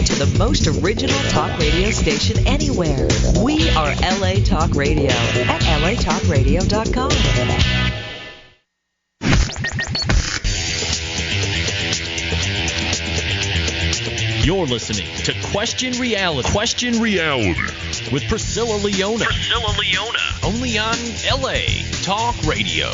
to the most original talk radio station anywhere. We are LA Talk Radio at latalkradio.com. You're listening to Question Reality. Question Reality with Priscilla Leona. Priscilla Leona. Only on LA Talk Radio.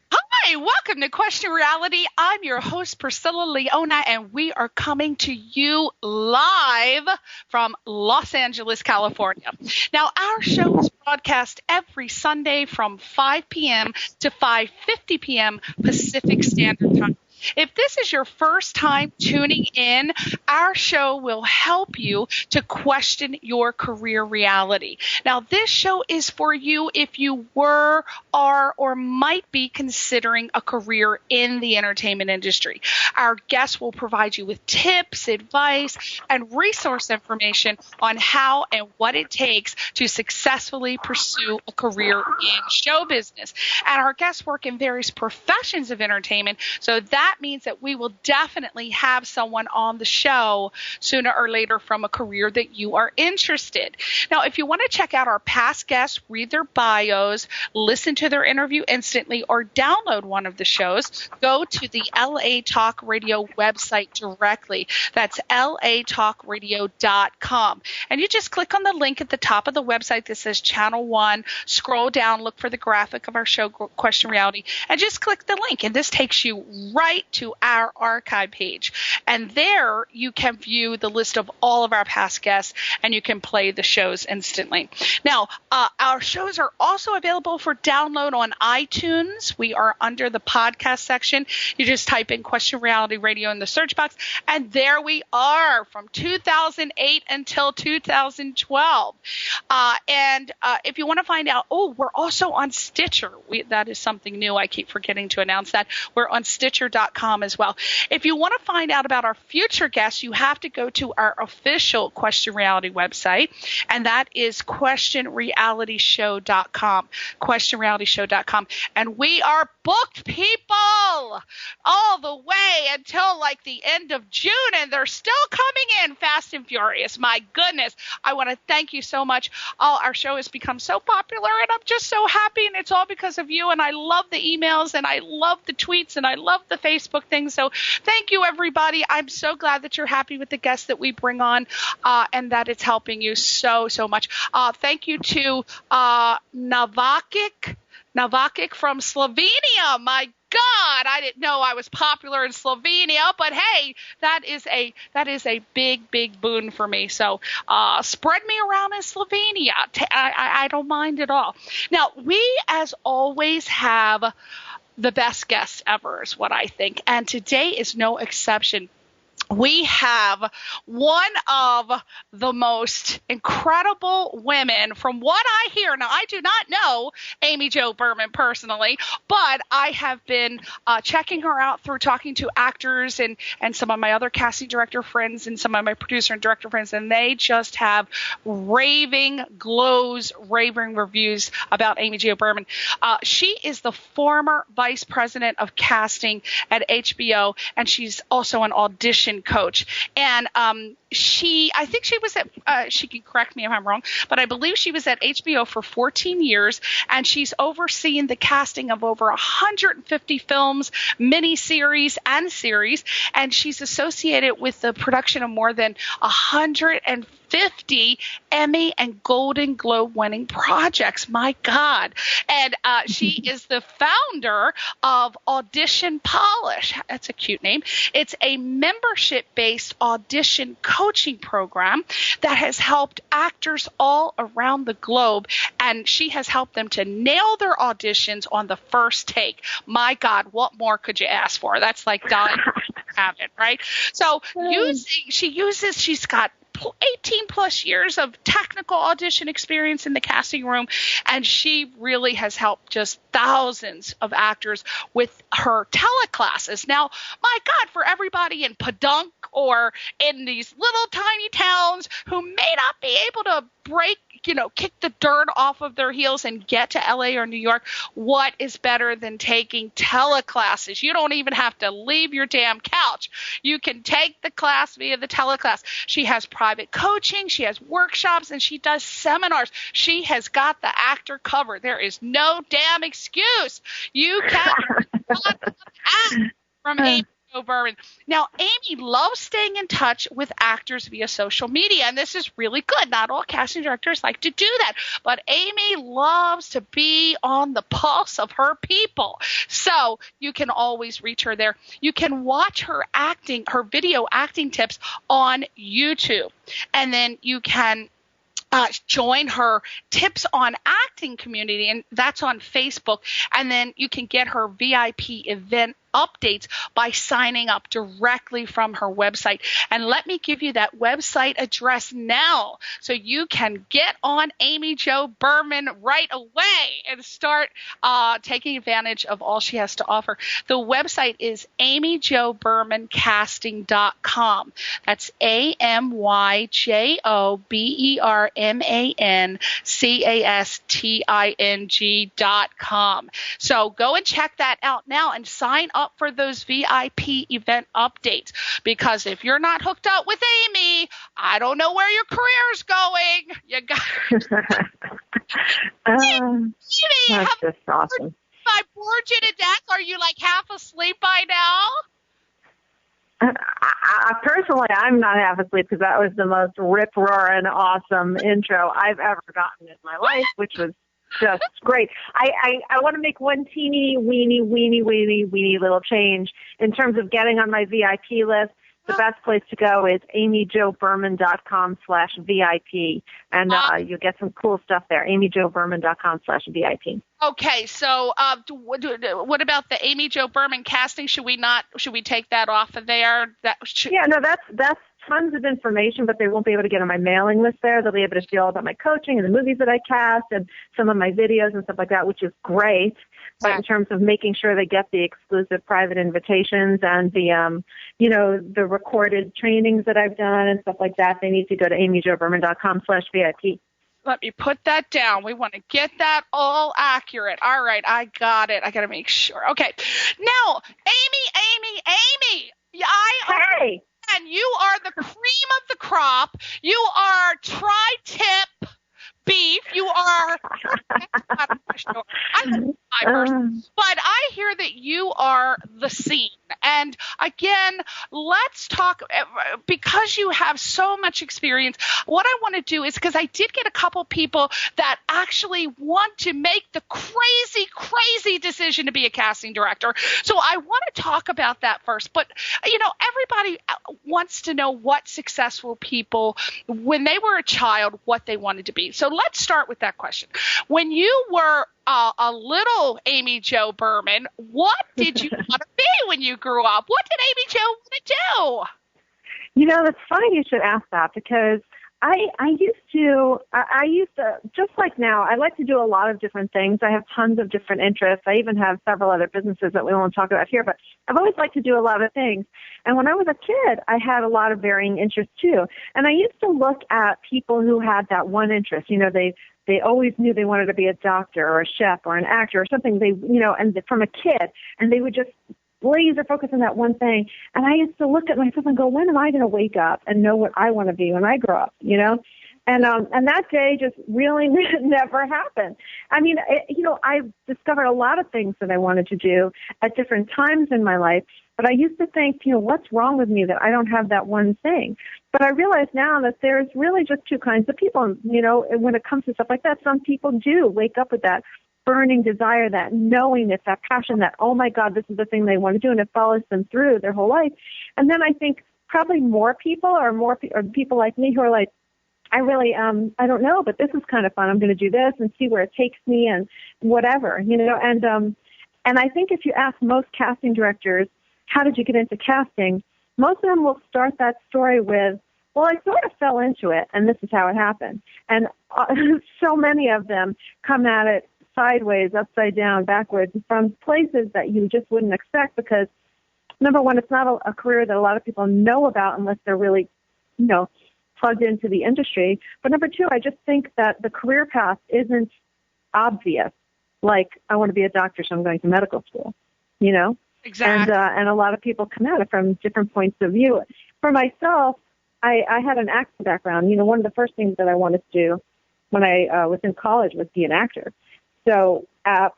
Hi, welcome to Question Reality. I'm your host, Priscilla Leona, and we are coming to you live from Los Angeles, California. Now, our show is broadcast every Sunday from 5 p.m. to 5:50 p.m. Pacific Standard Time. If this is your first time tuning in, our show will help you to question your career reality. Now, this show is for you if you were, are, or might be considering a career in the entertainment industry. Our guests will provide you with tips, advice, and resource information on how and what it takes to successfully pursue a career in show business. And our guests work in various professions of entertainment, so that means that we will definitely have someone on the show sooner or later from a career that you are interested. Now, if you want to check out our past guests, read their bios, listen to their interview instantly, or download one of the shows, go to the LA Talk Radio website directly. That's latalkradio.com. And you just click on the link at the top of the website that says Channel 1, scroll down, look for the graphic of our show, Question Reality, and just click the link. And this takes you right to our archive page. And there you can view the list of all of our past guests, and you can play the shows instantly. Now, our shows are also available for download on iTunes. We are under the podcast section. You just type in Question Reality Radio in the search box, and there we are from 2008 until 2012. And if you want to find out, we're also on Stitcher. That is something new. I keep forgetting to announce that. We're on Stitcher.com as well. If you want to find out about our future guests, you have to go to our official Question Reality website, and that is questionrealityshow.com, questionrealityshow.com. And we are booked, people, all the way until like the end of June, and they're still coming in fast and furious. My goodness. I want to thank you so much. Our show has become so popular, and I'm just so happy, and it's all because of you, and I love the emails, and I love the tweets, and I love the Facebook thing. So thank you, everybody. I'm so glad that you're happy with the guests that we bring on, and that it's helping you so much. Thank you to Navakic from Slovenia. My God, I didn't know I was popular in Slovenia, but hey, that is a big boon for me. So spread me around in Slovenia. I don't mind at all. Now, we, as always, have the best guest ever is what I think. And today is no exception. We have one of the most incredible women, from what I hear. Now, I do not know Amy Jo Berman personally, but I have been checking her out through talking to actors and some of my other casting director friends and some of my producer and director friends, and they just have raving reviews about Amy Jo Berman. She is the former vice president of casting at HBO, and she's also an audition coach. And I think she was at, she can correct me if I'm wrong, but I believe she was at HBO for 14 years, and she's overseen the casting of over 150 films, miniseries, and series, and she's associated with the production of more than 150 Emmy and Golden Globe winning projects. My God. And she is the founder of Audition Polish. That's a cute name. It's a membership-based audition coaching program that has helped actors all around the globe, and she has helped them to nail their auditions on the first take. My God, what more could you ask for? That's like dying to have it, right? So she's got 18 plus years of technical audition experience in the casting room, and she really has helped just thousands of actors with her teleclasses. Now, my God, for everybody in Podunk or in these little tiny towns who may not be able to kick the dirt off of their heels and get to LA or New York, what is better than taking teleclasses? You don't even have to leave your damn couch. You can take the class via the teleclass. She has private coaching, she has workshops, and she does seminars. She has got the actor covered. There is no damn excuse. You can act from Amy Jo Berman. Now, Amy loves staying in touch with actors via social media, and this is really good. Not all casting directors like to do that, but Amy loves to be on the pulse of her people. So you can always reach her there. You can watch her video acting tips on YouTube, and then you can join her tips on acting community, and that's on Facebook. And then you can get her VIP event updates by signing up directly from her website. And let me give you that website address now so you can get on Amy Jo Berman right away and start taking advantage of all she has to offer. The website is AmmyJoBermanCasting.com. That's AmmyJoBermanCasting.com. So go and check that out now and sign up for those VIP event updates, because if you're not hooked up with Amy, I don't know where your career's going. You got that's just awesome. I bored you to death. Are you like half asleep by now? Personally, I'm not half asleep because that was the most rip-roaring, awesome intro I've ever gotten in my life, which was just great. I want to make one teeny, weeny little change in terms of getting on my VIP list. The best place to go is AmmyJoBerman.com/VIP, and you'll get some cool stuff there. AmmyJoBerman.com/VIP. Okay, so what about the Amy Jo Berman casting? Should we take that off of there? Yeah, no, that's tons of information, but they won't be able to get on my mailing list there. They'll be able to see all about my coaching and the movies that I cast and some of my videos and stuff like that, which is great. But in terms of making sure they get the exclusive private invitations and the, the recorded trainings that I've done and stuff like that, they need to go to AmmyJoBerman.com/VIP. Let me put that down. We want to get that all accurate. All right, I got it. I got to make sure. Okay. Now, Amy. Hey. And you are the cream of the crop. You are tri-tip beef. You are but I hear that you are the scene. And again, let's talk, because you have so much experience, what I want to do is, because I did get a couple people that actually want to make the crazy decision to be a casting director. So I want to talk about that first. But, everybody wants to know what successful people, when they were a child, what they wanted to be. So let's start with that question. When you were a little Amy Jo Berman, what did you want to be when you grew up? What did Amy Jo want to do? It's funny you should ask that, because I used to, just like now, I like to do a lot of different things. I have tons of different interests. I even have several other businesses that we won't talk about here, but I've always liked to do a lot of things. And when I was a kid, I had a lot of varying interests too. And I used to look at people who had that one interest. They always knew they wanted to be a doctor or a chef or an actor or something. And from a kid, and they would just laser focus on that one thing. And I used to look at myself and go, when am I going to wake up and know what I want to be when I grow up? And that day just really never happened. I mean, I've discovered a lot of things that I wanted to do at different times in my life. But I used to think, what's wrong with me that I don't have that one thing? But I realize now that there's really just two kinds of people. When it comes to stuff like that, some people do wake up with that burning desire, that knowingness, that passion, that, oh my God, this is the thing they want to do, and it follows them through their whole life. And then I think probably more people or people like me who are like, I really, I don't know, but this is kind of fun. I'm going to do this and see where it takes me and whatever, and I think if you ask most casting directors, how did you get into casting? Most of them will start that story with, well, I sort of fell into it, and this is how it happened. And so many of them come at it sideways, upside down, backwards, from places that you just wouldn't expect, because, number one, it's not a career that a lot of people know about unless they're really, plugged into the industry. But number two, I just think that the career path isn't obvious. Like, I want to be a doctor, so I'm going to medical school, you know? Exactly. And a lot of people come at it from different points of view. For myself, I had an acting background. You know, one of the first things that I wanted to do when I was in college was be an actor. So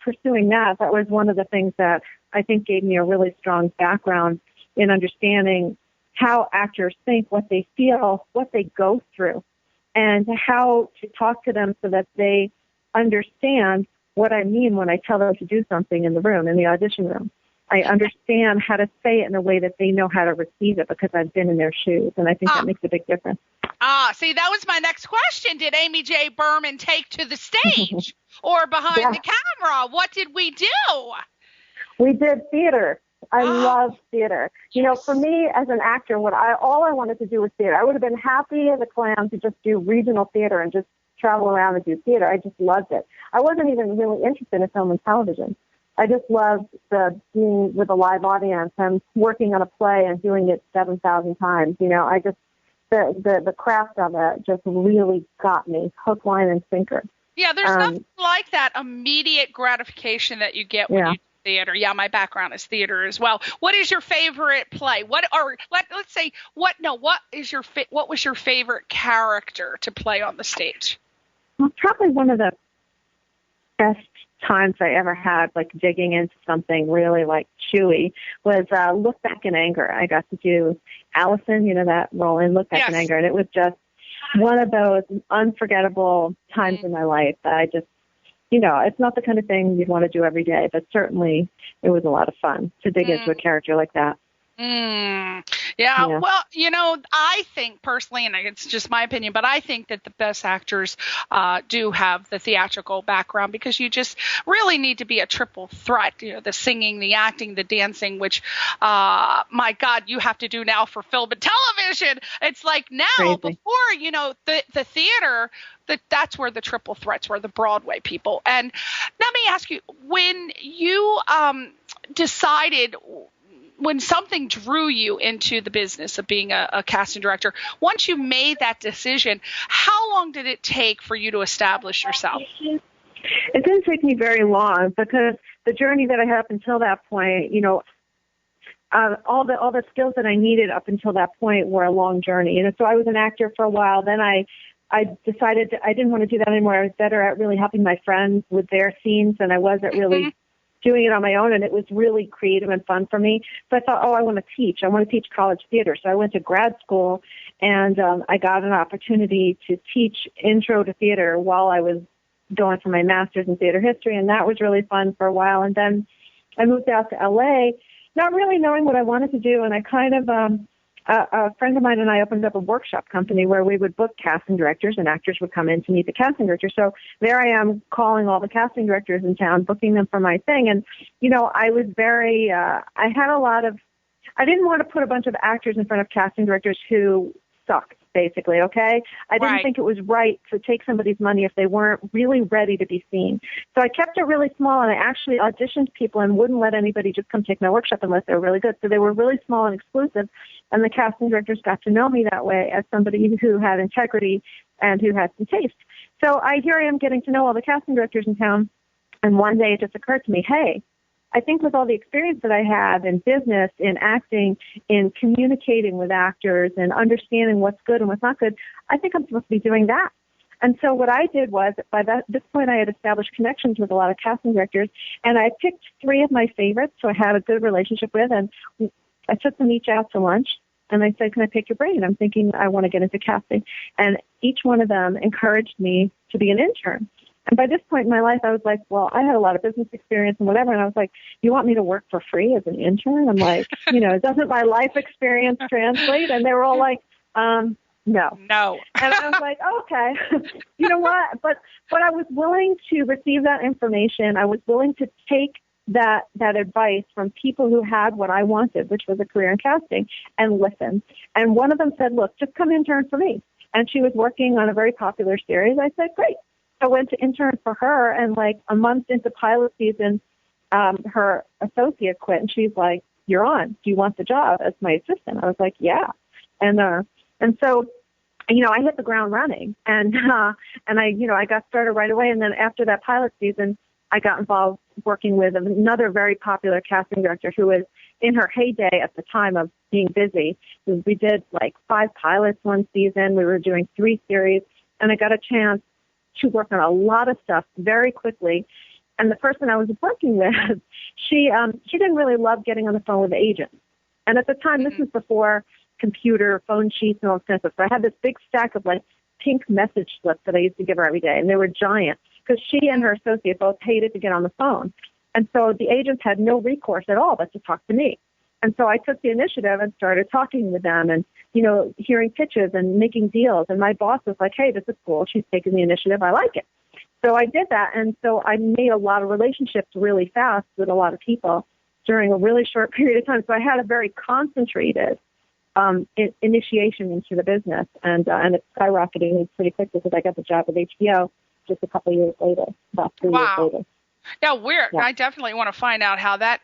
pursuing that was one of the things that I think gave me a really strong background in understanding how actors think, what they feel, what they go through, and how to talk to them so that they understand what I mean when I tell them to do something in the room, in the audition room. I understand how to say it in a way that they know how to receive it because I've been in their shoes, and I think that makes a big difference. See, that was my next question. Did Amy J. Berman take to the stage or behind the camera? What did we do? We did theater. I love theater. You know, for me as an actor, all I wanted to do was theater. I would have been happy as a clam to just do regional theater and just travel around and do theater. I just loved it. I wasn't even really interested in film and television. I just loved being with a live audience and working on a play and doing it 7,000 times. You know, I just, the craft of it just really got me, hook, line, and sinker. Yeah, there's nothing like that immediate gratification that you get when you do theater. Yeah, my background is theater as well. What is your favorite play? What was your favorite character to play on the stage? Well, probably one of the best times I ever had, like digging into something really like chewy, was Look Back in Anger. I got to do Allison, you know, that role in Look Back in Anger, and it was just one of those unforgettable times in my life that I just, you know, it's not the kind of thing you'd want to do every day, but certainly it was a lot of fun to dig into a character like that. Yeah, well, you know, I think personally, and it's just my opinion, but I think that the best actors do have the theatrical background because you just really need to be a triple threat. You know, the singing, the acting, the dancing, which, my God, you have to do now for film and television. It's like now, before, you know, the theater, that's where the triple threats were, the Broadway people. And let me ask you, when you decided, when something drew you into the business of being a casting director, once you made that decision, how long did it take for you to establish yourself? It didn't take me very long because the journey that I had up until that point, you know, all the skills that I needed up until that point were a long journey. And so I was an actor for a while. Then I decided I didn't want to do that anymore. I was better at really helping my friends with their scenes than I was at really doing it on my own, and it was really creative and fun for me. So I thought, I want to teach. I want to teach college theater. So I went to grad school, and I got an opportunity to teach intro to theater while I was going for my master's in theater history, and that was really fun for a while. And then I moved out to L.A., not really knowing what I wanted to do, and I kind of a friend of mine and I opened up a workshop company where we would book casting directors, and actors would come in to meet the casting director. So there I am calling all the casting directors in town, booking them for my thing. And, you know, I was very, I didn't want to put a bunch of actors in front of casting directors who sucked, basically, okay? I didn't think it was right to take somebody's money if they weren't really ready to be seen. So I kept it really small, and I actually auditioned people and wouldn't let anybody just come take my workshop unless they were really good. So they were really small and exclusive, and the casting directors got to know me that way as somebody who had integrity and who had some taste. So here I am getting to know all the casting directors in town, and one day it just occurred to me, hey, I think with all the experience that I have in business, in acting, in communicating with actors and understanding what's good and what's not good, I think I'm supposed to be doing that. And so what I did was, this point I had established connections with a lot of casting directors, and I picked 3 of my favorites, so I had a good relationship with, and I took them each out to lunch, and I said, can I pick your brain? I'm thinking I want to get into casting. And each one of them encouraged me to be an intern. And by this point in my life, I was like, well, I had a lot of business experience and whatever. And I was like, you want me to work for free as an intern? I'm like, you know, doesn't my life experience translate? And they were all like, no. No. And I was like, okay, you know what? But I was willing to receive that information. I was willing to take that advice from people who had what I wanted, which was a career in casting, and listen. And one of them said, look, just come intern for me. And she was working on a very popular series. I said, great. I went to intern for her, and like a month into pilot season, her associate quit, and she's like, you're on. Do you want the job as my assistant? I was like, yeah. And so I hit the ground running, and I got started right away. And then after that pilot season, I got involved working with another very popular casting director who was in her heyday at the time of being busy. We did like 5 pilots one season. We were doing 3 series, and I got a chance to work on a lot of stuff very quickly. And the person I was working with, she didn't really love getting on the phone with agents. And at the time, this was before computer, phone sheets, and all kinds of stuff. So I had this big stack of like pink message slips that I used to give her every day, and they were giant because she and her associate both hated to get on the phone. And so the agents had no recourse at all but to talk to me. And so I took the initiative and started talking with them and, hearing pitches and making deals. And my boss was like, hey, this is cool. She's taking the initiative. I like it. So I did that. And so I made a lot of relationships really fast with a lot of people during a really short period of time. So I had a very concentrated initiation into the business. And it's skyrocketing pretty quickly because I got the job with HBO just a couple of years later, about 3 years later. Yeah, weird. Yeah. I definitely want to find out how that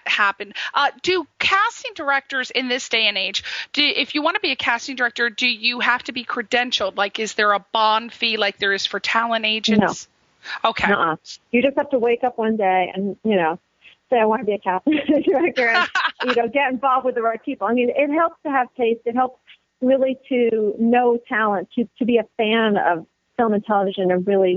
happened. Do casting directors in this day and age, if you want to be a casting director, do you have to be credentialed? Like, is there a bond fee like there is for talent agents? No. Okay. You just have to wake up one day and, say, I want to be a casting director and, get involved with the right people. I mean, it helps to have taste. It helps really to know talent, to be a fan of film and television and really,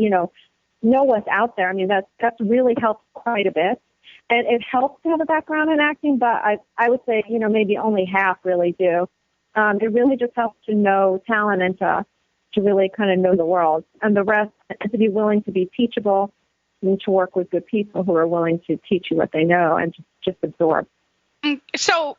know what's out there. I mean, that's really helped quite a bit. And it helps to have a background in acting, but I would say, maybe only half really do. It really just helps to know talent and to really kind of know the world. And the rest, to be willing to be teachable and to work with good people who are willing to teach you what they know and just absorb. So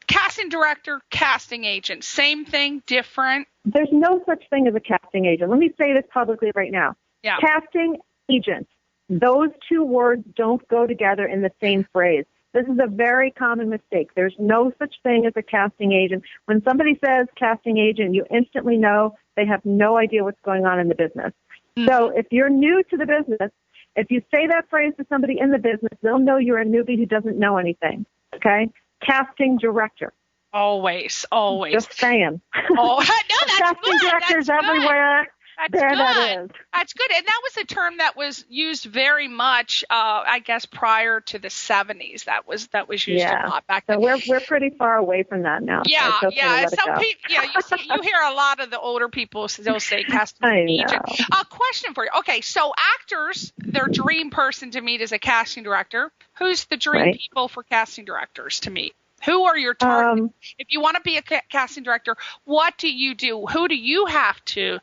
casting director, casting agent, same thing, different? There's no such thing as a casting agent. Let me say this publicly right now. Yeah. Casting agent. Those 2 words don't go together in the same phrase. This is a very common mistake. There's no such thing as a casting agent. When somebody says casting agent, you instantly know they have no idea what's going on in the business. Mm-hmm. So if you're new to the business, if you say that phrase to somebody in the business, they'll know you're a newbie who doesn't know anything. Okay? Casting director. Always. Just saying. Oh, no, that's casting good. directors that's everywhere. Good. That's there good. That is. That's good. And that was a term that was used very much, I guess, prior to the 70s. That was used a lot back then. So we're pretty far away from that now. Yeah, so yeah. You hear a lot of the older people still say casting agent. A question for you. Okay, so actors, their dream person to meet is a casting director. Who's the dream people for casting directors to meet? Who are your targets? If you want to be a casting director, what do you do? Who do you have to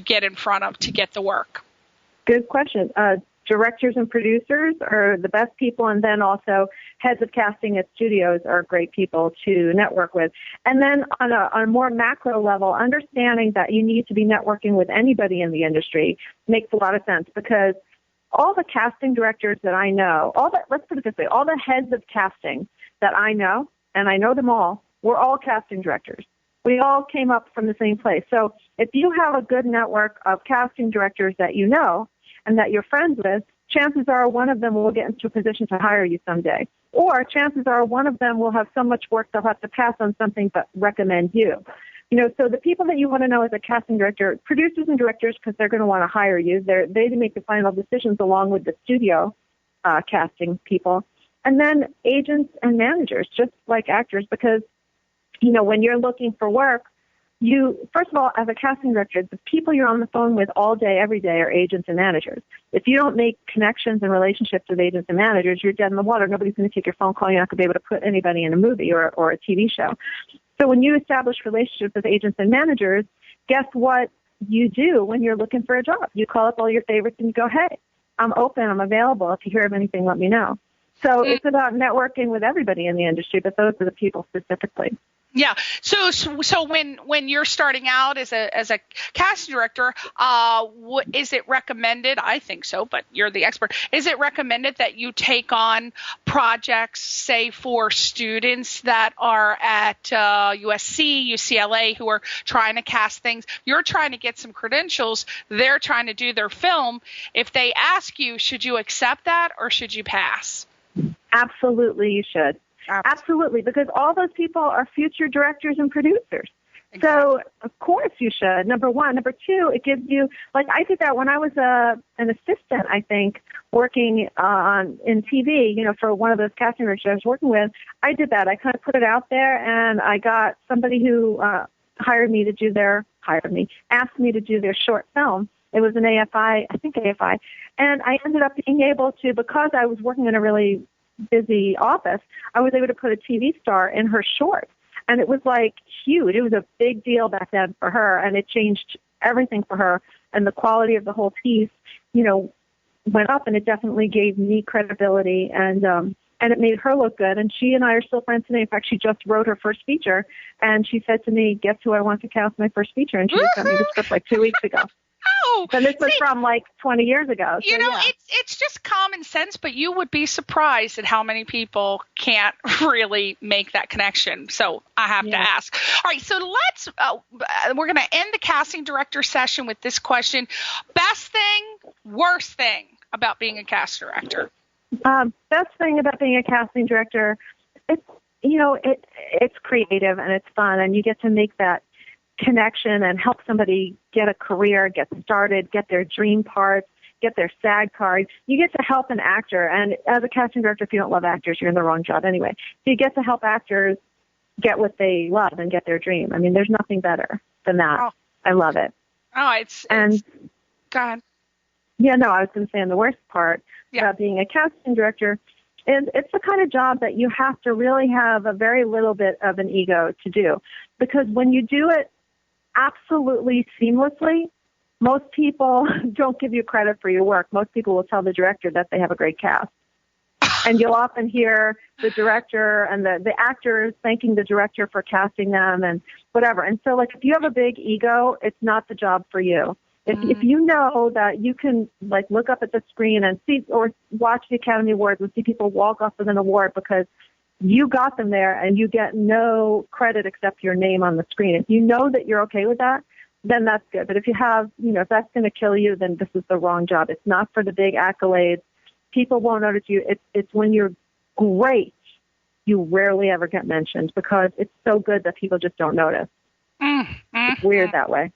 get in front of to get the work? Good question. Directors and producers are the best people, and then also heads of casting at studios are great people to network with. And then on a more macro level, understanding that you need to be networking with anybody in the industry makes a lot of sense because all the casting directors that I know, let's put it this way, all the heads of casting that I know, and I know them all, we're all casting directors. We all came up from the same place. So if you have a good network of casting directors that you know and that you're friends with, chances are one of them will get into a position to hire you someday. Or chances are one of them will have so much work they'll have to pass on something but recommend you. So the people that you want to know as a casting director, producers and directors, because they're going to want to hire you, they make the final decisions along with the studio casting people. And then agents and managers, just like actors, because, when you're looking for work, first of all, as a casting director, the people you're on the phone with all day, every day are agents and managers. If you don't make connections and relationships with agents and managers, you're dead in the water. Nobody's going to take your phone call. You're not going to be able to put anybody in a movie or a TV show. So when you establish relationships with agents and managers, guess what you do when you're looking for a job? You call up all your favorites and you go, hey, I'm open, I'm available. If you hear of anything, let me know. So it's about networking with everybody in the industry, but those are the people specifically. Yeah. So when you're starting out as a casting director, is it recommended? I think so, but you're the expert. Is it recommended that you take on projects, say, for students that are at USC, UCLA, who are trying to cast things? You're trying to get some credentials. They're trying to do their film. If they ask you, should you accept that or should you pass? Absolutely, you should. Absolutely, because all those people are future directors and producers. Exactly. So, of course you should, number one. Number two, it gives you, like I did that when I was an assistant, I think, working in TV, for one of those casting directors I was working with. I did that. I kind of put it out there, and I got somebody who asked me to do their short film. It was an AFI, and I ended up being able to, because I was working in a really busy office, I was able to put a TV star in her short. And it was like huge. It was a big deal back then for her, and it changed everything for her. And the quality of the whole piece, went up, and it definitely gave me credibility, and it made her look good. And she and I are still friends today. In fact, she just wrote her first feature, and she said to me, "Guess who I want to cast my first feature?" And she just sent me the script like 2 weeks ago. Oh, and this was from like 20 years ago. So, it's just common sense, but you would be surprised at how many people can't really make that connection. So I have to ask. All right, so we're going to end the casting director session with this question. Best thing, worst thing about being a cast director? Best thing about being a casting director, it's creative and it's fun, and you get to make that connection and help somebody get a career, get started, get their dream parts, get their SAG card. You get to help an actor, and as a casting director, if you don't love actors, you're in the wrong job anyway. So you get to help actors get what they love and get their dream. I mean, there's nothing better than that. Oh. I love it. Oh, it's go ahead. Yeah, no, I was going to say, and the worst part about being a casting director is it's the kind of job that you have to really have a very little bit of an ego to do, because when you do it absolutely seamlessly, most people don't give you credit for your work. Most people will tell the director that they have a great cast. And you'll often hear the director and the actors thanking the director for casting them and whatever. And so, like, if you have a big ego, it's not the job for you. If you know that you can, like, look up at the screen and see or watch the Academy Awards and see people walk off with an award because you got them there and you get no credit except your name on the screen. If you know that you're okay with that, then that's good. But if you have, if that's going to kill you, then this is the wrong job. It's not for the big accolades. People won't notice you. It's when you're great, you rarely ever get mentioned because it's so good that people just don't notice. It's weird that way.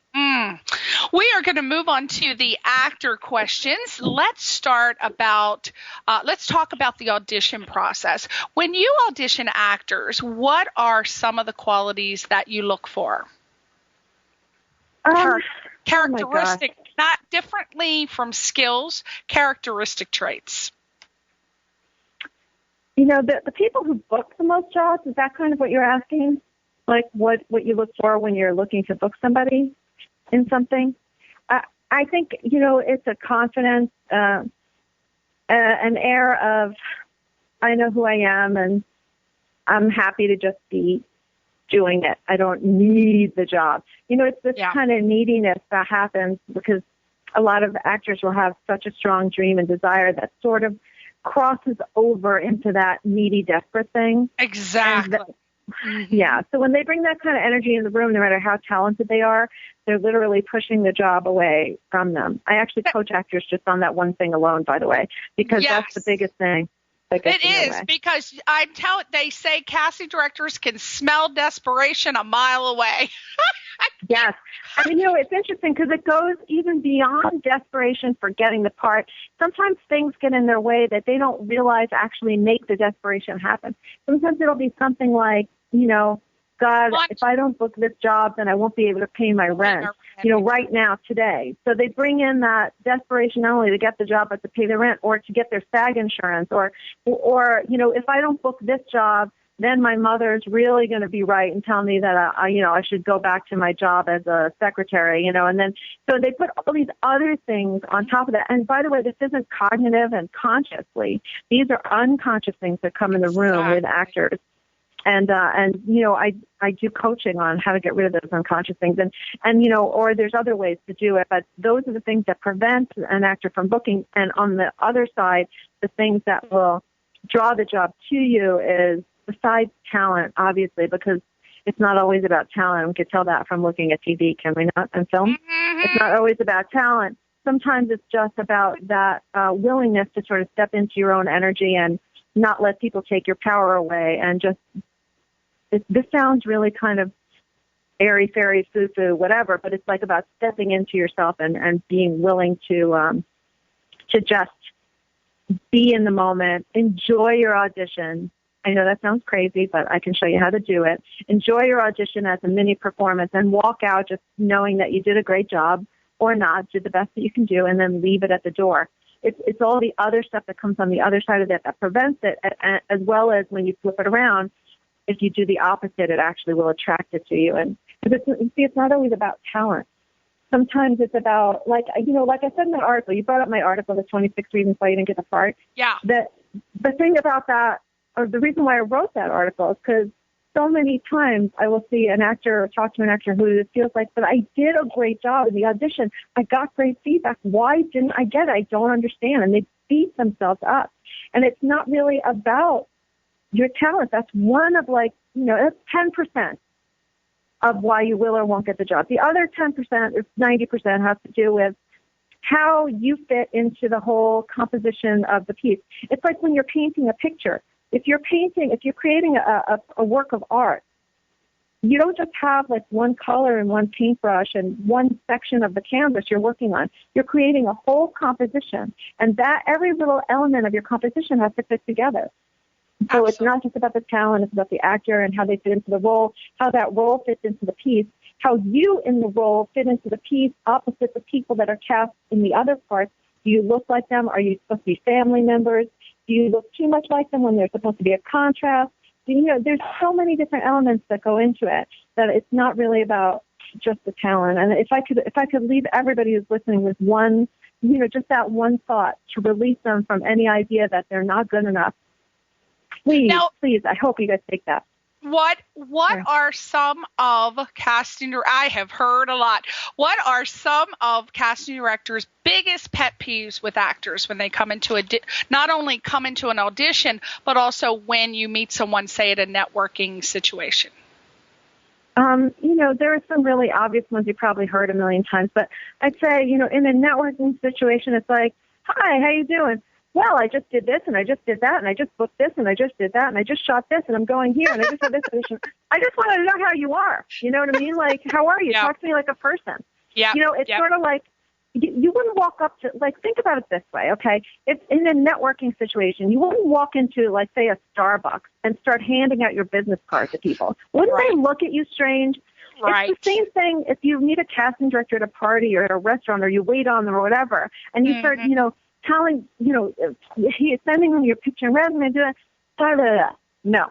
We are going to move on to the actor questions. Let's talk about the audition process. When you audition actors, what are some of the qualities that you look for? Characteristic, not differently from skills, characteristic traits. The people who book the most jobs, is that kind of what you're asking? Like what you look for when you're looking to book somebody in something? I think, it's a confidence, an air of, I know who I am and I'm happy to just be doing it. I don't need the job. It's this kind of neediness that happens because a lot of actors will have such a strong dream and desire that sort of crosses over into that needy, desperate thing. Exactly. Yeah. So when they bring that kind of energy in the room, no matter how talented they are, they're literally pushing the job away from them. I actually coach actors just on that one thing alone, by the way, because that's the biggest thing. It is, because they say casting directors can smell desperation a mile away. Yes. I mean, it's interesting because it goes even beyond desperation for getting the part. Sometimes things get in their way that they don't realize actually make the desperation happen. Sometimes it'll be something like, God, if I don't book this job, then I won't be able to pay my rent, right now, today. So they bring in that desperation not only to get the job, but to pay the rent or to get their SAG insurance or if I don't book this job, then my mother's really going to be right and tell me that, I should go back to my job as a secretary, and then, so they put all these other things on top of that. And by the way, this isn't cognitive and consciously. These are unconscious things that come in the room with actors. And I do coaching on how to get rid of those unconscious things and or there's other ways to do it, but those are the things that prevent an actor from booking. And on the other side, the things that will draw the job to you is besides talent, obviously, because it's not always about talent. We could tell that from looking at TV, can we not, and film? Mm-hmm. It's not always about talent. Sometimes it's just about that willingness to sort of step into your own energy and not let people take your power away and just, this sounds really kind of airy fairy foo-foo, whatever, but it's like about stepping into yourself and being willing to just be in the moment, enjoy your audition. I know that sounds crazy, but I can show you how to do it. Enjoy your audition as a mini performance and walk out just knowing that you did a great job or not, did the best that you can do, and then leave it at the door. It's all the other stuff that comes on the other side of that prevents it, as well as when you flip it around, if you do the opposite, it actually will attract it to you. And it's not always about talent. Sometimes it's about, like I said in that article, you brought up my article, the 26 Reasons Why You Didn't Get the Part. Yeah. The thing about that, or the reason why I wrote that article is because so many times I will see an actor or talk to an actor who feels like, but I did a great job in the audition. I got great feedback. Why didn't I get it? I don't understand. And they beat themselves up. And it's not really about your talent. That's one of that's 10% of why you will or won't get the job. The other 10% or 90% has to do with how you fit into the whole composition of the piece. It's like when you're painting a picture. If you're creating a work of art, you don't just have like one color and one paintbrush and one section of the canvas you're working on. You're creating a whole composition, and that every little element of your composition has to fit together. So It's not just about the talent, it's about the actor and how they fit into the role, how that role fits into the piece, how you in the role fit into the piece opposite the people that are cast in the other parts. Do you look like them? Are you supposed to be family members? Do you look too much like them when there's supposed to be a contrast? There's so many different elements that go into it that it's not really about just the talent. And if I could leave everybody who's listening with one, just that one thought to release them from any idea that they're not good enough, please, I hope you guys take that. What are some of I have heard a lot. What are some of casting directors' biggest pet peeves with actors when they come into not only come into an audition, but also when you meet someone, say, at a networking situation? There are some really obvious ones you probably heard a million times, but I'd say, in a networking situation, it's like, hi, how you doing? Well, I just did this, and I just did that, and I just booked this, and I just did that, and I just shot this, and I'm going here, and I just had this. I just wanted to know how you are. You know what I mean? Like, how are you? Yeah. Talk to me like a person. Yeah. It's sort of like, you wouldn't walk up to, think about it this way, okay? If in a networking situation, you wouldn't walk into, say, a Starbucks and start handing out your business card to people. Wouldn't they look at you strange? Right. It's the same thing if you meet a casting director at a party or at a restaurant or you wait on them or whatever, and you start, telling, he's sending them your picture and resume and doing no.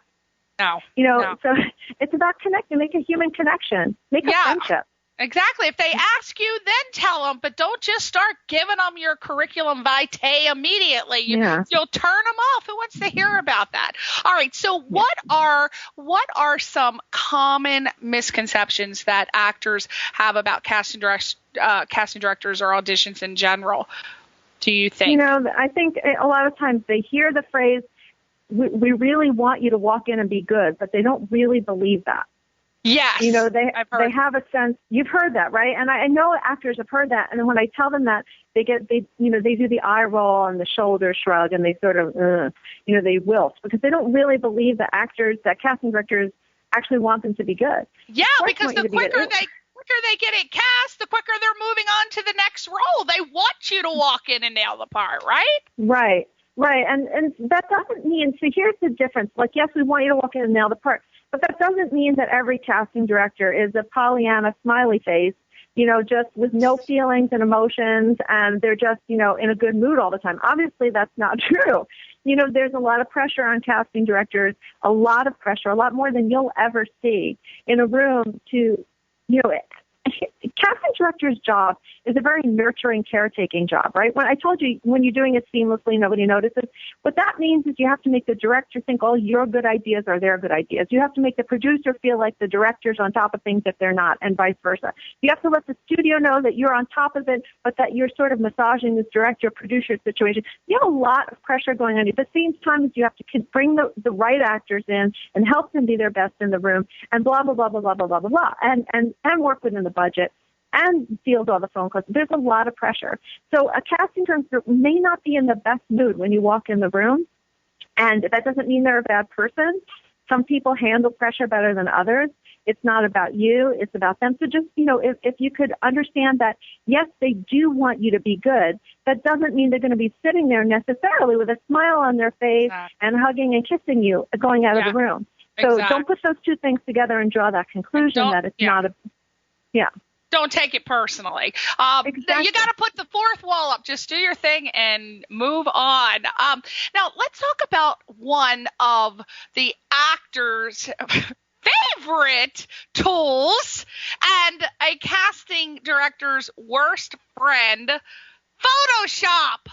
So it's about connecting, make a human connection, make a friendship. Exactly. If they ask you, then tell them, but don't just start giving them your curriculum vitae immediately. You'll turn them off. Who wants to hear about that? All right. So what are some common misconceptions that actors have about casting directors or auditions in general? Do you think? I think a lot of times they hear the phrase, we really want you to walk in and be good, but they don't really believe that. Yes. They have a sense, you've heard that, right? And I know actors have heard that. And then when I tell them that, they do the eye roll and the shoulder shrug, and they sort of, they wilt because they don't really believe that casting directors actually want them to be good. Yeah, because the quicker they get it cast, the quicker they're moving on to the next role. They want you to walk in and nail the part, right? Right. And that doesn't mean, so here's the difference. Like, yes, we want you to walk in and nail the part, but that doesn't mean that every casting director is a Pollyanna smiley face, just with no feelings and emotions, and they're just, in a good mood all the time. Obviously, that's not true. There's a lot of pressure on casting directors, a lot of pressure, a lot more than you'll ever see in a room to, casting director's job is a very nurturing, caretaking job, right? When I told you, when you're doing it seamlessly, nobody notices. What that means is you have to make the director think all your good ideas are their good ideas. You have to make the producer feel like the director's on top of things if they're not, and vice versa. You have to let the studio know that you're on top of it, but that you're sort of massaging this director-producer situation. You have a lot of pressure going on. At the same time as you have to bring the right actors in and help them be their best in the room, and blah, blah, blah, blah, blah, blah, blah, blah, blah, and work within the budget and field all the phone calls. There's a lot of pressure. So a casting director may not be in the best mood when you walk in the room, and that doesn't mean they're a bad person. Some people handle pressure better than others. It's not about you. It's about them. So just, if you could understand that, yes, they do want you to be good. That doesn't mean they're going to be sitting there necessarily with a smile on their face and hugging and kissing you going out of the room. So don't put those two things together and draw that conclusion that it's not a, Don't take it personally. Exactly. You got to put the fourth wall up. Just do your thing and move on. Now, let's talk about one of the actors' favorite tools and a casting director's worst friend, Photoshop.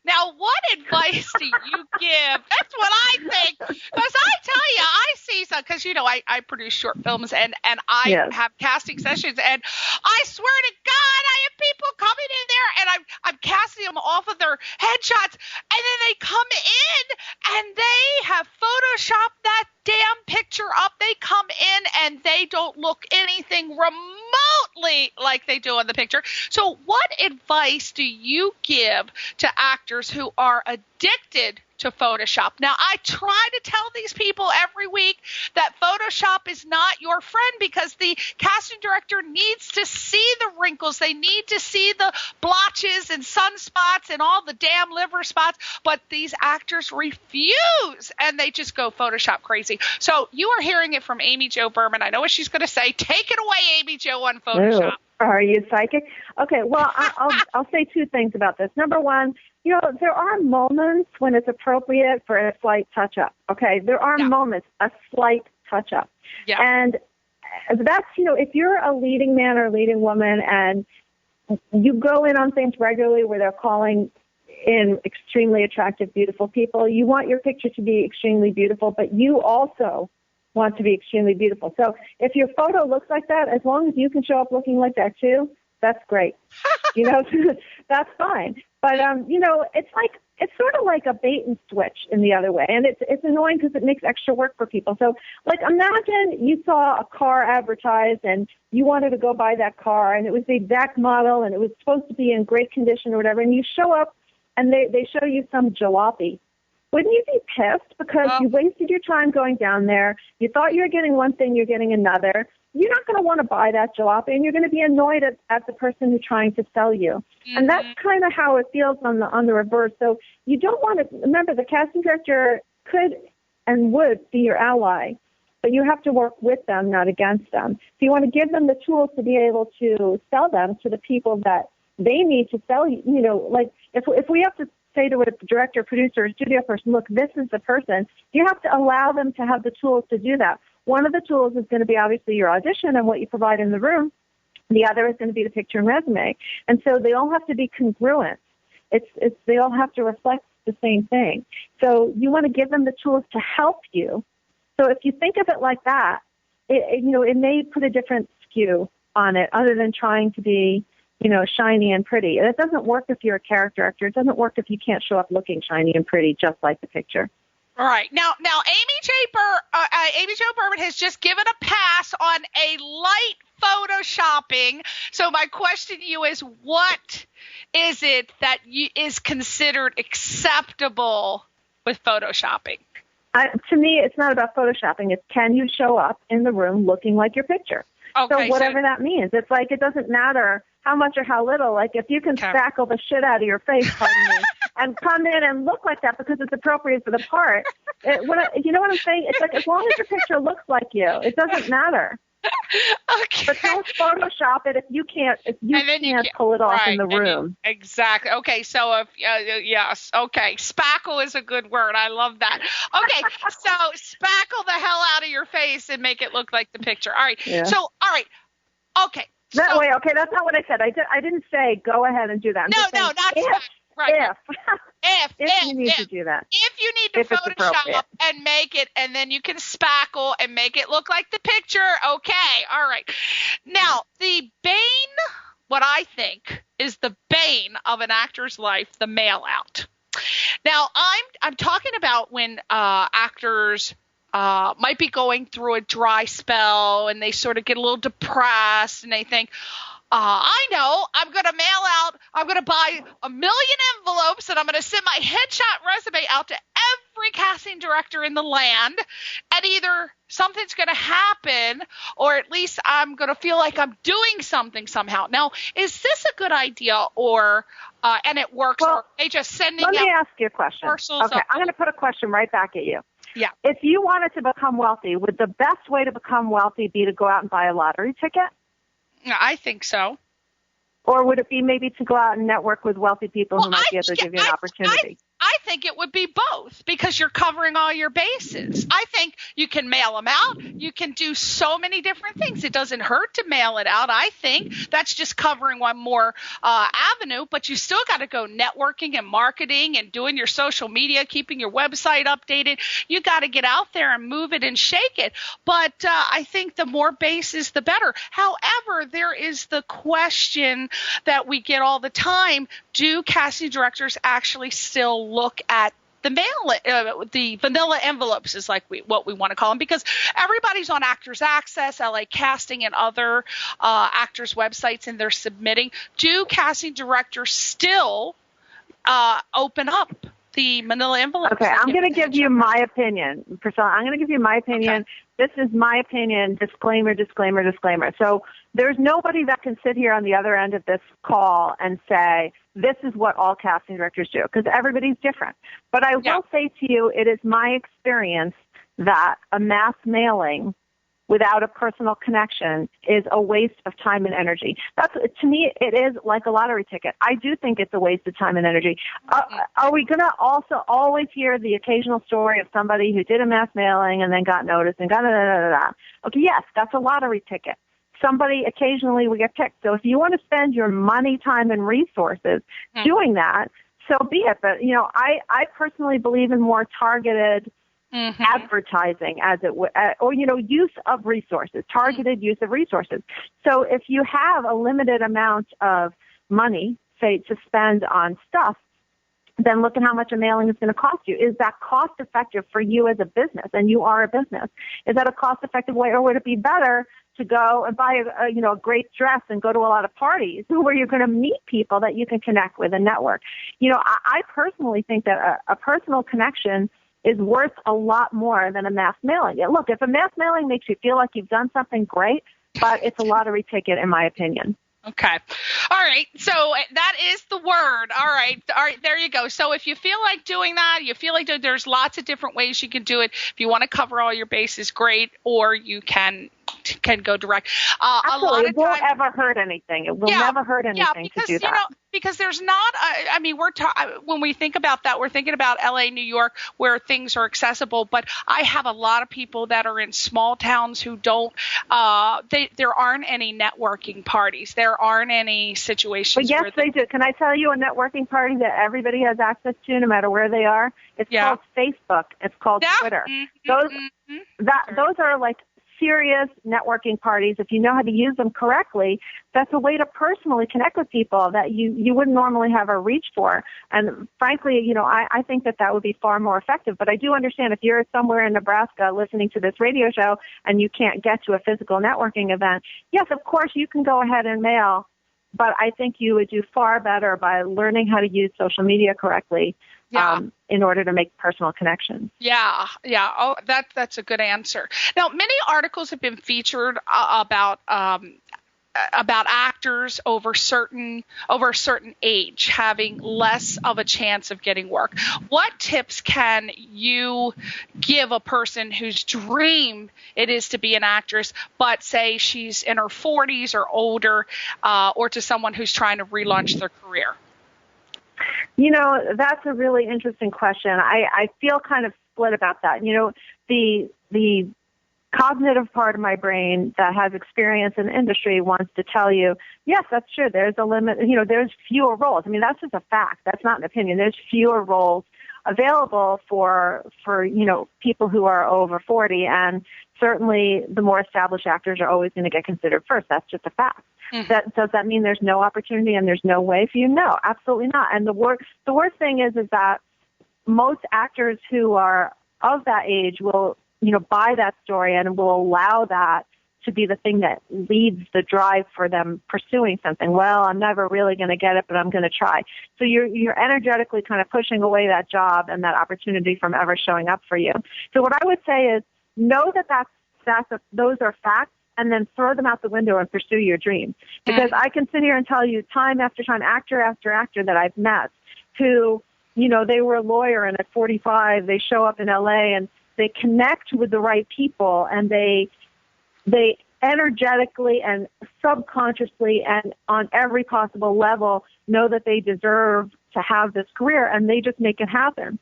Now, what advice do you give? That's what I think. Because I tell you, I see some, because, I produce short films and I have casting sessions. And I swear to God, I have people coming in there and I'm casting them off of their headshots. And then they come in and they have photoshopped that damn picture up. They come in and they don't look anything remotely like they do in the picture. So what advice do you give to actors who are addicted to Photoshop? Now, I try to tell these people every week that Photoshop is not your friend because the casting director needs to see the wrinkles. They need to see the blotches and sunspots and all the damn liver spots. But these actors refuse, and they just go Photoshop crazy. So you are hearing it from Amy Jo Berman. I know what she's going to say. Take it away, Amy Jo, on Photoshop. Ew. Are you psychic? Okay, well, I'll say two things about this. Number one, there are moments when it's appropriate for a slight touch-up, okay? There are moments, a slight touch-up. Yeah. And that's, if you're a leading man or leading woman and you go in on things regularly where they're calling in extremely attractive, beautiful people, you want your picture to be extremely beautiful, but you also want to be extremely beautiful. So if your photo looks like that, as long as you can show up looking like that too, that's great. That's fine. But it's sort of like a bait and switch in the other way, and it's annoying because it makes extra work for people. So imagine you saw a car advertised and you wanted to go buy that car, and it was the exact model and it was supposed to be in great condition or whatever, and you show up and they show you some jalopy. Wouldn't you be pissed because you wasted your time going down there? You thought you were getting one thing, you're getting another. You're not going to want to buy that jalopy, and you're going to be annoyed at the person who's trying to sell you. Mm-hmm. And that's kind of how it feels on the reverse. So you don't want to, remember, the casting director could and would be your ally, but you have to work with them, not against them. So you want to give them the tools to be able to sell them to the people that they need to sell you. If we have to say to a director, producer, or studio person, look, this is the person, you have to allow them to have the tools to do that. One of the tools is going to be obviously your audition and what you provide in the room. The other is going to be the picture and resume. And so they all have to be congruent. They all have to reflect the same thing. So you want to give them the tools to help you. So if you think of it like that, it may put a different skew on it other than trying to be shiny and pretty. And it doesn't work if you're a character actor. It doesn't work if you can't show up looking shiny and pretty, just like the picture. All right. Now, Amy Jo Berman has just given a pass on a light photoshopping. So my question to you is, what is it that is considered acceptable with photoshopping? To me, it's not about photoshopping. It's can you show up in the room looking like your picture? Okay, so whatever that means. It's like it doesn't matter how much or how little. Like if you can spackle the shit out of your face, pardon me, and come in and look like that because it's appropriate for the part. You know what I'm saying? It's like as long as your picture looks like you, it doesn't matter. Okay. But don't Photoshop it if you can't pull it off in the room. Exactly. Okay. So yes. Okay. Spackle is a good word. I love that. Okay. So spackle the hell out of your face and make it look like the picture. All right. Yeah. So all right. Okay. That way. Okay. That's not what I said. I didn't say go ahead and do that. No, not right. If you need to do that. If you need to Photoshop and make it, and then you can spackle and make it look like the picture. Okay. All right. Now, the bane, what I think is the bane of an actor's life, the mail out. Now, I'm talking about when actors might be going through a dry spell and they sort of get a little depressed and they think, I know, I'm going to mail out, I'm going to buy 1 million envelopes and I'm going to send my headshot resume out to every every casting director in the land, and either something's going to happen, or at least I'm going to feel like I'm doing something somehow. Now, is this a good idea, or and it works, or are they just sending out? Let me ask you a question. Okay, I'm going to put a question right back at you. Yeah. If you wanted to become wealthy, would the best way to become wealthy be to go out and buy a lottery ticket? I think so. Or would it be maybe to go out and network with wealthy people who might be able to give you an opportunity? I think it would be both, because you're covering all your bases. I think you can mail them out. You can do so many different things. It doesn't hurt to mail it out. I think that's just covering one more avenue, but you still got to go networking and marketing and doing your social media, keeping your website updated. You got to get out there and move it and shake it. But I think the more bases, the better. However, there is the question that we get all the time: do casting directors actually still look at the vanilla envelopes, is like what we want to call them, because everybody's on Actors Access, LA Casting, and other actors' websites, and they're submitting. Do casting directors still open up the manila envelopes? Okay, I'm going to give you my opinion, Priscilla. I'm going to give you my opinion. Okay. This is my opinion. Disclaimer, disclaimer, disclaimer. So there's nobody that can sit here on the other end of this call and say, this is what all casting directors do, because everybody's different. But I will say to you, it is my experience that a mass mailing without a personal connection is a waste of time and energy. To me, it is like a lottery ticket. I do think it's a waste of time and energy. Are we going to also always hear the occasional story of somebody who did a mass mailing and then got noticed and Okay, yes, that's a lottery ticket. Somebody occasionally will get picked. So if you want to spend your money, time, and resources doing that, so be it. But, I personally believe in more targeted advertising, as it would, or, use of resources, targeted use of resources. So if you have a limited amount of money, say, to spend on stuff, then look at how much a mailing is going to cost you. Is that cost effective for you as a business? And you are a business. Is that a cost effective way, or would it be better to go and buy a great dress and go to a lot of parties where you're going to meet people that you can connect with and network? I personally think that a personal connection is worth a lot more than a mass mailing. Look, if a mass mailing makes you feel like you've done something, great, but it's a lottery ticket in my opinion. Okay. All right. So that is the word. All right. There you go. So if you feel like doing that, you feel like there's lots of different ways you can do it. If you want to cover all your bases, great, or you can go direct. Absolutely. A lot of it won't ever hurt anything. It will never hurt anything to do that. Because there's not, when we think about that, we're thinking about LA, New York, where things are accessible. But I have a lot of people that are in small towns who don't, there aren't any networking parties. There aren't any situations. But yes, they do. Can I tell you a networking party that everybody has access to no matter where they are? It's called Facebook. It's called Twitter. Those are like serious networking parties. If you know how to use them correctly, that's a way to personally connect with people that you wouldn't normally have a reach for. And frankly, I think that would be far more effective. But I do understand if you're somewhere in Nebraska listening to this radio show and you can't get to a physical networking event, yes, of course you can go ahead and mail. But I think you would do far better by learning how to use social media correctly. In order to make personal connections. Yeah. Oh, that's a good answer. Now, many articles have been featured about actors over a certain age having less of a chance of getting work. What tips can you give a person whose dream it is to be an actress, but say she's in her 40s or older, or to someone who's trying to relaunch their career? That's a really interesting question. I feel kind of split about that. The cognitive part of my brain that has experience in the industry wants to tell you, yes, that's true. There's a limit. There's fewer roles. That's just a fact. That's not an opinion. There's fewer roles available for people who are over 40, and certainly the more established actors are always going to get considered first. That's just a fact. Mm-hmm. Does that mean there's no opportunity and there's no way for you? No, absolutely not. And the worst thing is that most actors who are of that age will, buy that story and will allow that to be the thing that leads the drive for them pursuing something. Well, I'm never really going to get it, but I'm going to try. So you're energetically kind of pushing away that job and that opportunity from ever showing up for you. So what I would say is know that those are facts, and then throw them out the window and pursue your dream. Because I can sit here and tell you time after time, actor after actor that I've met who, they were a lawyer, and at 45 they show up in LA and they connect with the right people, and they energetically and subconsciously and on every possible level know that they deserve to have this career, and they just make it happen.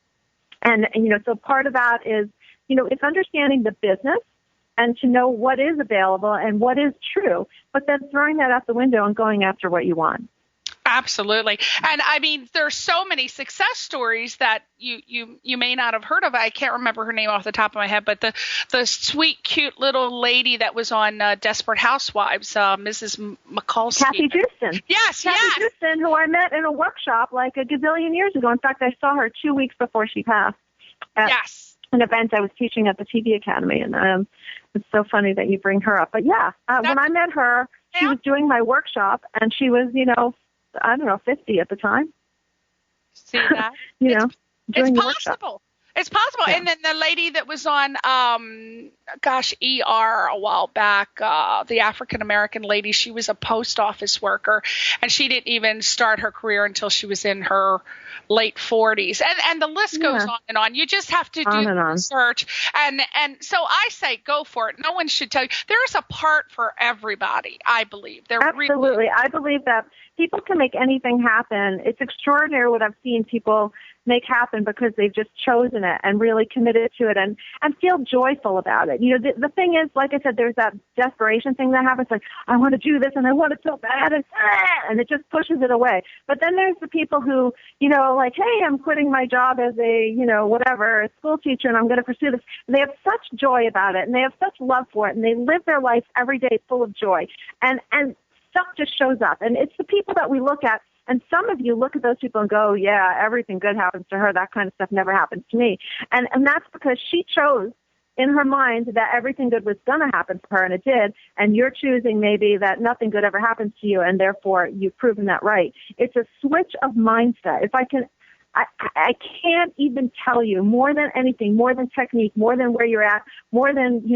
And so part of that is, it's understanding the business and to know what is available and what is true, but then throwing that out the window and going after what you want. Absolutely. And I mean, there's so many success stories that you may not have heard of. I can't remember her name off the top of my head, but the sweet, cute little lady that was on Desperate Housewives, Mrs. McCallsky. Kathy Houston. Yes, Kathy Houston, who I met in a workshop like a gazillion years ago. In fact, I saw her 2 weeks before she passed at an event I was teaching at the TV Academy, and it's so funny that you bring her up. But when I met her, she was doing my workshop, and she was, 50 at the time. See that? Doing it's the possible. workshop. It's possible. Yeah. And then the lady that was on, ER a while back, the African-American lady, she was a post office worker, and she didn't even start her career until she was in her late 40s. And the list goes on and on. You just have to do research. And so I say go for it. No one should tell you. There's a part for everybody, I believe. Absolutely. I believe that people can make anything happen. It's extraordinary what I've seen people make happen because they've just chosen it and really committed to it and feel joyful about it. The thing is, like I said, there's that desperation thing that happens, like, I want to do this and I want it so bad, and it just pushes it away. But then there's the people who, like, hey, I'm quitting my job as a school teacher, and I'm going to pursue this. And they have such joy about it, and they have such love for it, and they live their life every day full of joy. And stuff just shows up. And it's the people that we look at. And some of you look at those people and go, yeah, everything good happens to her. That kind of stuff never happens to me. And that's because she chose in her mind that everything good was going to happen to her, and it did. And you're choosing maybe that nothing good ever happens to you, and therefore you've proven that right. It's a switch of mindset. If I can't even tell you more than anything, more than technique, more than where you're at, more than,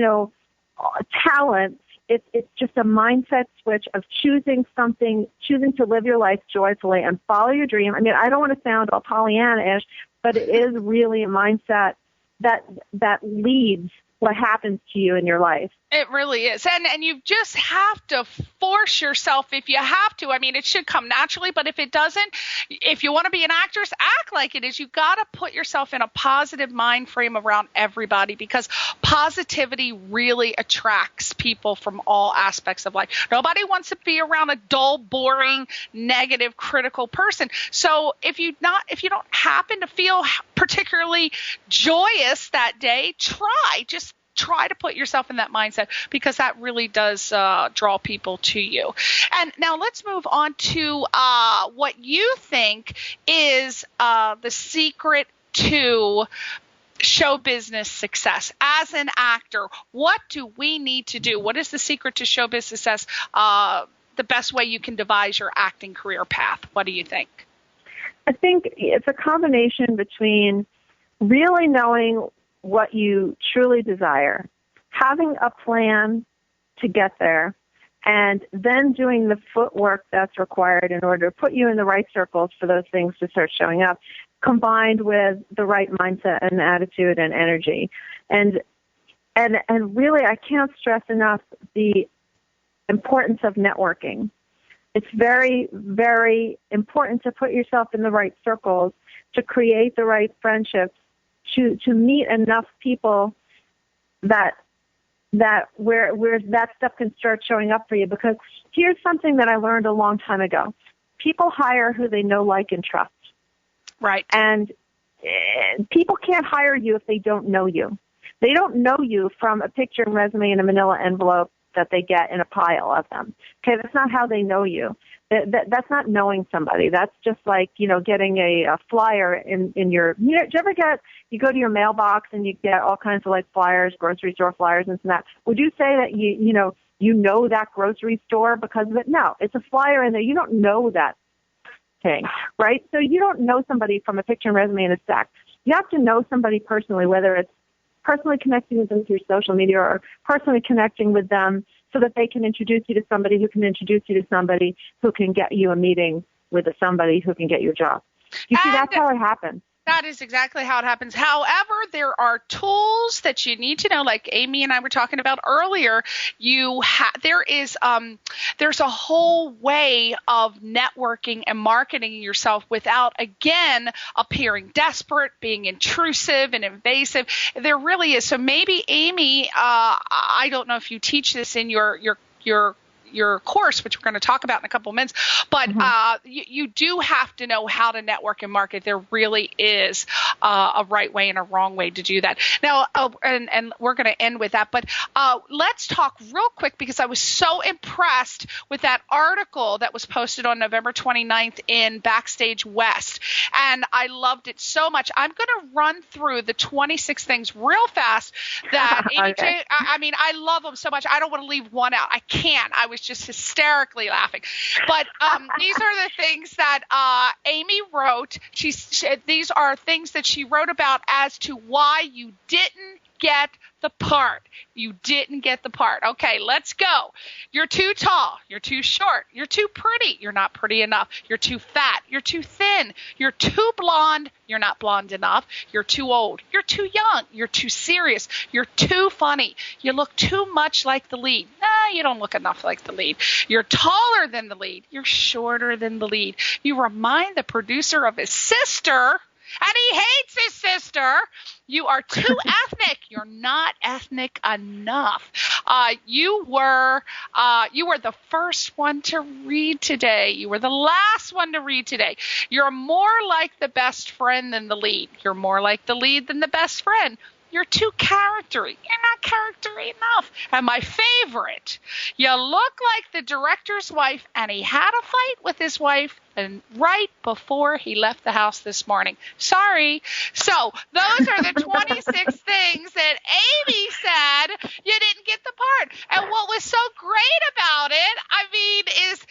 talent. It's just a mindset switch of choosing something, choosing to live your life joyfully and follow your dream. I mean, I don't want to sound all Pollyanna-ish, but it is really a mindset that leads what happens to you in your life. It really is. And you just have to force yourself if you have to. I mean, it should come naturally, but if it doesn't, if you want to be an actress, act like it is. You've got to put yourself in a positive mind frame around everybody, because positivity really attracts people from all aspects of life. Nobody wants to be around a dull, boring, negative, critical person. So if you don't happen to feel particularly joyous that day, try to put yourself in that mindset, because that really does draw people to you. And now let's move on to what you think is the secret to show business success. As an actor, what do we need to do? What is the secret to show business success? The best way you can devise your acting career path. What do you think? I think it's a combination between really knowing what you truly desire, having a plan to get there, and then doing the footwork that's required in order to put you in the right circles for those things to start showing up, combined with the right mindset and attitude and energy. And really, I can't stress enough the importance of networking. It's very, very important to put yourself in the right circles, to create the right friendships, to meet enough people that where that stuff can start showing up for you. Because here's something that I learned a long time ago. People hire who they know, like, and trust. Right. And people can't hire you if they don't know you. They don't know you from a picture and resume in a manila envelope that they get in a pile of them. Okay, that's not how they know you. That's not knowing somebody. That's just like, getting a flyer in your, do you ever you go to your mailbox and you get all kinds of like flyers, grocery store flyers and that. Would you say that you know that grocery store because of it. No, it's a flyer in there. You don't know that thing, right? So you don't know somebody from a picture and resume and a stack. You have to know somebody personally, whether it's personally connecting with them through social media or personally connecting with them so that they can introduce you to somebody who can introduce you to somebody who can get you a meeting with somebody who can get you a job. You see, that's how it happens. That is exactly how it happens. However, there are tools that you need to know, like Amy and I were talking about earlier. There's a whole way of networking and marketing yourself without, again, appearing desperate, being intrusive and invasive. There really is. So maybe, Amy, I don't know if you teach this in your course, which we're going to talk about in a couple of minutes, but you do have to know how to network and market. There really is a right way and a wrong way to do that. Now, and we're going to end with that, but let's talk real quick because I was so impressed with that article that was posted on November 29th in Backstage West, and I loved it so much. I'm going to run through the 26 things real fast that Okay. I love them so much. I don't want to leave one out. I can't. I was just hysterically laughing. But these are the things that Amy wrote. These are things that she wrote about as to why you didn't get the part. You didn't get the part. Okay, let's go. You're too tall. You're too short. You're too pretty. You're not pretty enough. You're too fat. You're too thin. You're too blonde. You're not blonde enough. You're too old. You're too young. You're too serious. You're too funny. You look too much like the lead. Nah, you don't look enough like the lead. You're taller than the lead. You're shorter than the lead. You remind the producer of his sister, and he hates his sister. You are too ethnic. You're not ethnic enough. You were the first one to read today. You were the last one to read today. You're more like the best friend than the lead. You're more like the lead than the best friend. You're too charactery. You're not charactery enough. And my favorite, you look like the director's wife, and he had a fight with his wife and right before he left the house this morning. Sorry. So those are the 26 things that Amy said you didn't get the part. And what was so great about it, is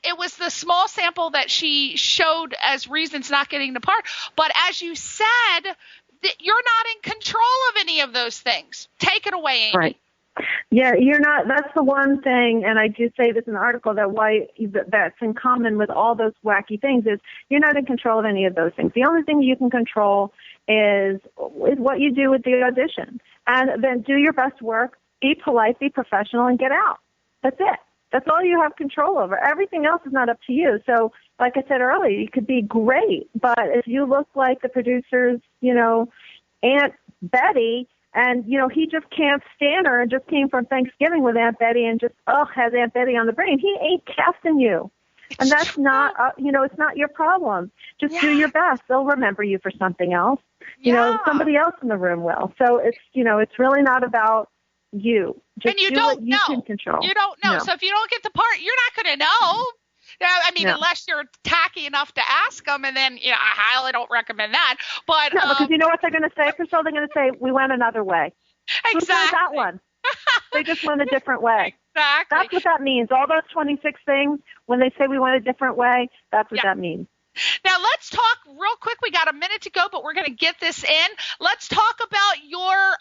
it was the small sample that she showed as reasons not getting the part. But as you said, you're not in control of any of those things. Take it away, Amy. Right. Yeah, you're not. That's the one thing, and I do say this in the article, that's in common with all those wacky things is you're not in control of any of those things. The only thing you can control is what you do with the audition. And then do your best work, be polite, be professional, and get out. That's it. That's all you have control over. Everything else is not up to you. So, like I said earlier, you could be great, but if you look like the producer's, Aunt Betty, and, he just can't stand her and just came from Thanksgiving with Aunt Betty and just, has Aunt Betty on the brain, he ain't casting you. And that's not, it's not your problem. Just do your best. They'll remember you for something else. Somebody else in the room will. So it's, it's really not about you. Just and you do don't what you can control. You don't know. No. So if you don't get the part, you're not going to know. Unless you're tacky enough to ask them, and then, I highly don't recommend that. But no, because you know what they're going to say, Priscilla? They're going to say, we went another way. Exactly. That one. They just went a different way. Exactly. That's what that means. All those 26 things, when they say we went a different way, that's what that means. Now, let's talk real quick. We got a minute to go, but we're going to get this in. Let's talk about your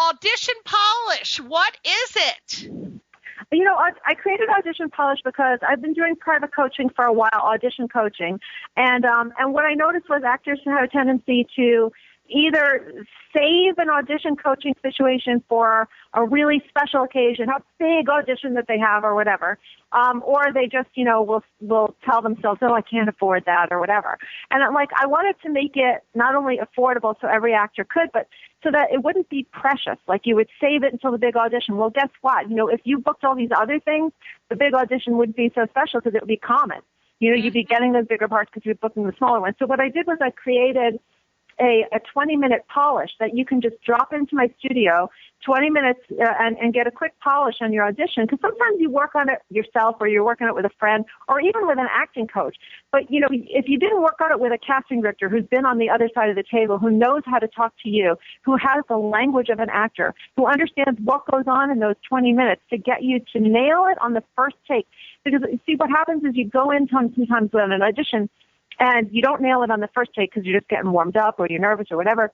audition polish. What is it? I created Audition Polish because I've been doing private coaching for a while, audition coaching. And what I noticed was actors have a tendency to either save an audition coaching situation for a really special occasion, a big audition that they have or whatever, or they just, will tell themselves, I can't afford that or whatever. And I wanted to make it not only affordable so every actor could, but so that it wouldn't be precious. Like you would save it until the big audition. Well, guess what? If you booked all these other things, the big audition wouldn't be so special because it would be common. You'd be getting those bigger parts because you're booking the smaller ones. So what I did was I created a 20-minute polish that you can just drop into my studio, 20 minutes, and get a quick polish on your audition. Because sometimes you work on it yourself, or you're working it with a friend, or even with an acting coach. But, you know, if you didn't work on it with a casting director who's been on the other side of the table, who knows how to talk to you, who has the language of an actor, who understands what goes on in those 20 minutes to get you to nail it on the first take. Because, see, what happens is you go in sometimes with an audition and you don't nail it on the first take because you're just getting warmed up or you're nervous or whatever.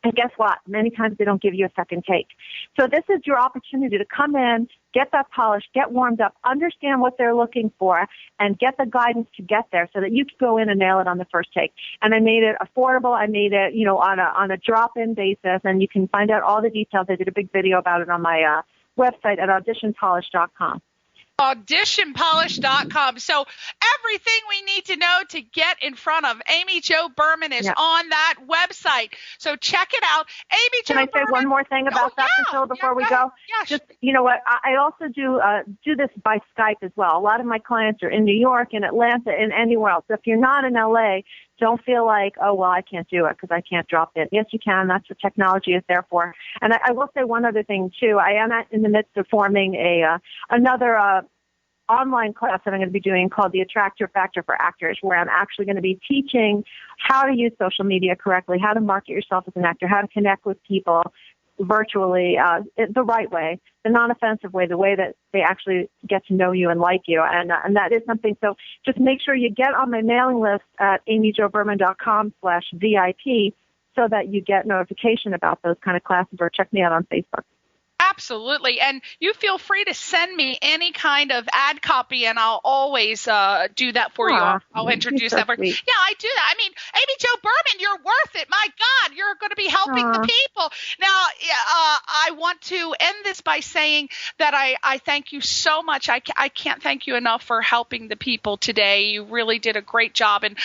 And guess what? Many times they don't give you a second take. So this is your opportunity to come in, get that polish, get warmed up, understand what they're looking for, and get the guidance to get there so that you can go in and nail it on the first take. And I made it affordable. I made it, you know, on a drop-in basis, and you can find out all the details. I did a big video about it on my website at auditionpolish.com. Auditionpolish.com. So everything we need to know to get in front of Amy Jo Berman is on that website. So check it out. Amy Jo Berman. Can I say one more thing about that, Priscilla, before we go? Yeah, just, you know what, I also do this by Skype as well. A lot of my clients are in New York, in Atlanta, and anywhere else. So if you're not in LA, don't feel like, oh, well, I can't do it because I can't drop in. Yes, you can. That's what technology is there for. And I will say one other thing, too. I am in the midst of forming another online class that I'm going to be doing called the Attractor Factor for Actors, where I'm actually going to be teaching how to use social media correctly, how to market yourself as an actor, how to connect with people virtually the right way, the non-offensive way, the way that they actually get to know you and like you. And that is something. So just make sure you get on my mailing list at amyjoberman.com/VIP so that you get notification about those kind of classes, or check me out on Facebook. Absolutely. And you feel free to send me any kind of ad copy, and I'll always do that for you. I'll introduce that for you. Yeah, I do that. I mean, Amy Jo Berman, you're worth it. My God, you're going to be helping the people. Now, I want to end this by saying that I thank you so much. I can't thank you enough for helping the people today. You really did a great job. And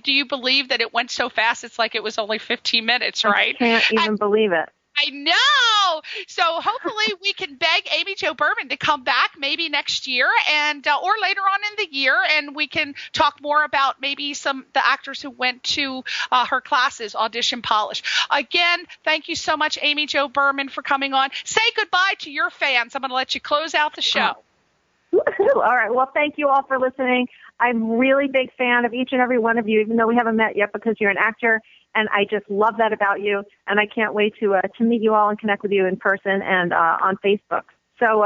do you believe that it went so fast? It's like it was only 15 minutes, right? I can't even believe it. I know. So hopefully we can beg Amy Jo Berman to come back maybe next year and or later on in the year, and we can talk more about maybe the actors who went to her classes, Audition Polish. Again, thank you so much, Amy Jo Berman, for coming on. Say goodbye to your fans. I'm going to let you close out the show. All right. Well, thank you all for listening. I'm a really big fan of each and every one of you, even though we haven't met yet, because you're an actor. And I just love that about you, and I can't wait to meet you all and connect with you in person and on Facebook. So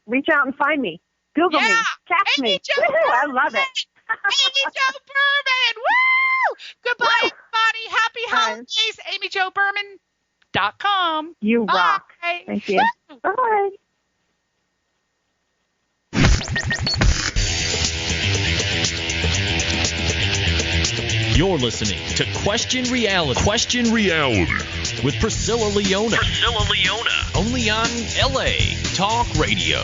reach out and find me. Google me. Catch me. I love it. Amy Jo Berman. Woo! Goodbye, everybody. Happy holidays. AmyJoBerman.com. You rock. Bye. Thank you. Bye. You're listening to Question Reality. Question Reality with Priscilla Leona. Only on LA Talk Radio.